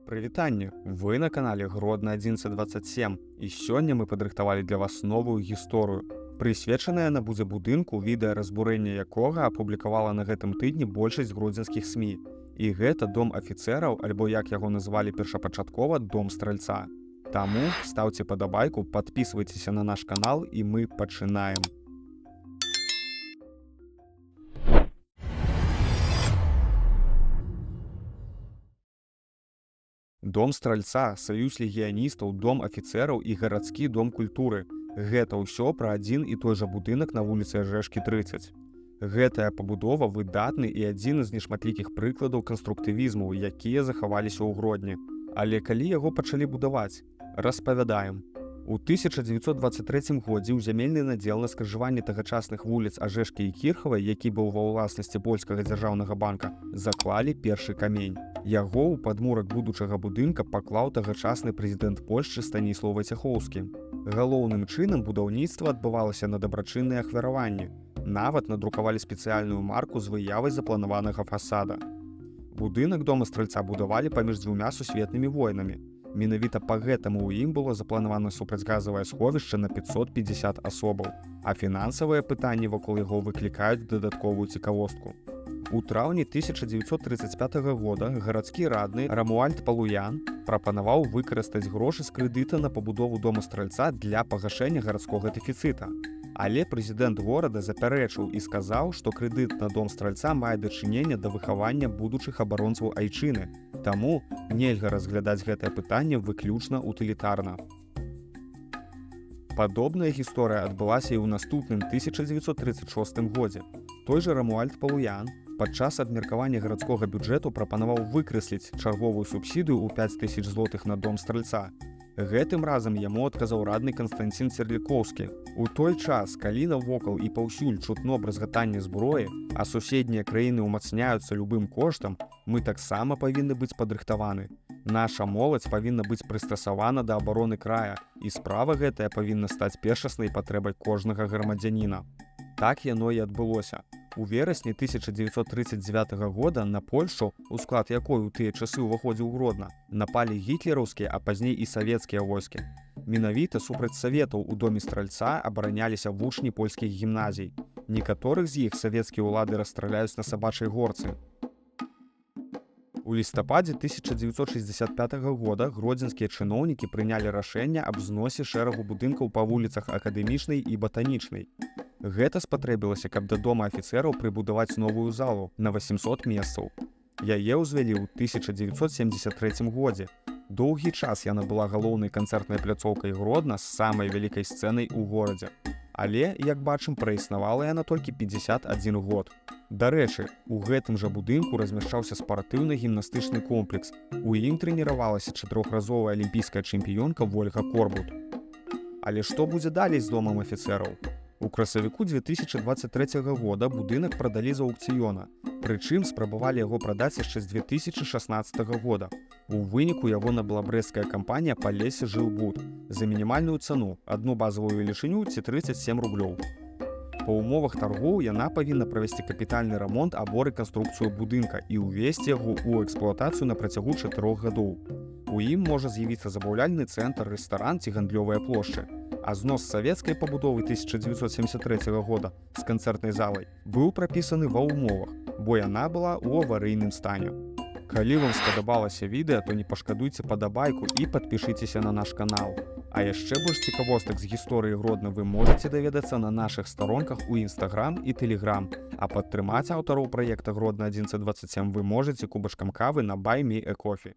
Прывітанне! Вы на канале Гродно 1127 і сёння мы падрыхтавалі для вас новую гісторыю. Прысвечаная яна будзе будынку, відэа разбурэння якога апублікавала на гэтым тыдні большасць гродзенскіх СМІ. І гэта дом афіцэраў, альбо як яго назвалі першапачаткова, дом стральца. Таму стаўце падабайку, падпісвайцеся на наш канал і мы пачынаем. Дом стральца, саюз легіяністаў, дом афіцэраў і гарадскі дом культуры. Гэта ўсё пра адзін і той жа будынак на вуліцы Ажэшкі 30. Гэтая пабудова выдатны і адзін з нешматлікіх прыкладаў канструктывізму, якія захаваліся ў Гродні. Але калі яго пачалі будаваць? Распавядаем. У 1923 годзе ў зямельны надзел на скрыжаванні тагачасных вуліц Ажэшкі і Кірхавай, які быў ва ўласнасці польскага дзяржаўнага банка, заклалі першы камень. Яго ў падмурак будучага будынка паклаў тагачасны прэзідэнт Польшчы Станіслаў Вайцяхоўскі. Галоўным чынам будаўніцтва адбывалася на дабрачынныя ахвяраванні. Нават надрукавалі спецыяльную марку з выявай запланаванага фасада. Будынак дома стральца будавалі паміж дзвюма сусветнымі войнамі. Менавіта па гэтаму ў ім было запланавана супрацьгазавае сховішча на 550 асобаў, а фінансавыя пытанні вакол яго выклікаюць дадатковую цікавостку. У траўні 1935 года гарадскі радны Рамуальд Палуян прапанаваў выкарыстаць грошы з крэдыта на пабудову дома стральца для пагашэння гарадскога дэфіцыта. Але прэзідэнт горада запярэчыў і сказаў, што крэдыт на дом стральца мае дачыненне да выхавання будучых абаронцаў айчыны. Таму нельга разглядаць гэтае пытанне выключна утылітарна. Падобная гісторыя адбылася і ў наступным 1936 годзе. Той жа Рамуальд Палуян падчас абмеркавання гарадскога бюджэту прапанаваў выкрэсліць чарговую субсідыю ў 5000 злотых на дом стральца. Гэтым разам яму адказаў радны Канстанцін Церлікоўскі. У той час, калі навокал і паўсюль чутно бразгатанне зброі, а суседнія краіны ўмацняюцца любым коштам, мы таксама павінны быць падрыхтаваны. Наша моладзь павінна быць прыстасавана да абароны края, і справа гэтая павінна стаць першаснай патрэбай кожнага грамадзяніна. Так яно і адбылося. У верасні 1939 года на Польшу, у склад якой у тыя часы ўваходзіў Гродна, напалі гітлераўскія, а пазней і савецкія войскі. Менавіта супраць саветаў у доме стральца абараняліся вучні польскіх гімназій. Некаторых з іх савецкія ўлады расстраляюць на сабачай горцы. У лістападзе 1965 года гродзенскія чыноўнікі прынялі рашэнне аб зносе шэрагу будынкаў па вуліцах Акадэмічнай і Батанічнай. Гэта спатрэбілася, каб да дома афіцэраў прыбудаваць новую залу на 800 месцаў. Яе ўзвялі ў 1973 годзе. Доўгі час яна была галоўнай канцэртнай пляцоўкай Гродна з самай вялікай сцэнай у горадзе. Але, як бачым, праіснавала яна толькі 51 год. Дарэчы, у гэтым жа будынку размяшчаўся спартыўна-гімнастычны комплекс. У ім трэніравалася 4-разовая алімпійская чэмпіёнка Вольга Корбут. Але што будзе далей з домам афіцэраў? У красавіку 2023 года будынак прадалі з аўкцыёна. Прычым спрабавалі яго прадаць яшчэ з 2016 года. У выніку яго набыла брэсцкая кампанія Палесе Жылбуд за мінімальную цану, адну базавую велічыню ці 37 рублёў. Па ўмовах таргоў яна павінна правесці капітальны рамонт або рэканструкцыю будынка і ўвесці яго ў эксплуатацыю на працягу 4 гадоў. У ім можа з'явіцца забаўляльны цэнтр, рэстаран ці гандлёвыя плошчы. А знос савецкай пабудовы 1973 года з канцэртнай залай быў прапісаны ва ўмовах, бо яна была ў аварыйным стане. Калі вам спадабалася відэа, то не пашкадуйце падабайку і падпішыцеся на наш канал. А яшчэ больш цікавостак з гісторыі Гродна вы можаце даведацца на нашых старонках у Instagram і Telegram. А падтрымаць аўтараў праекта Гродно 1127 вы можаце кубачкам кавы на Buy Me a Coffee.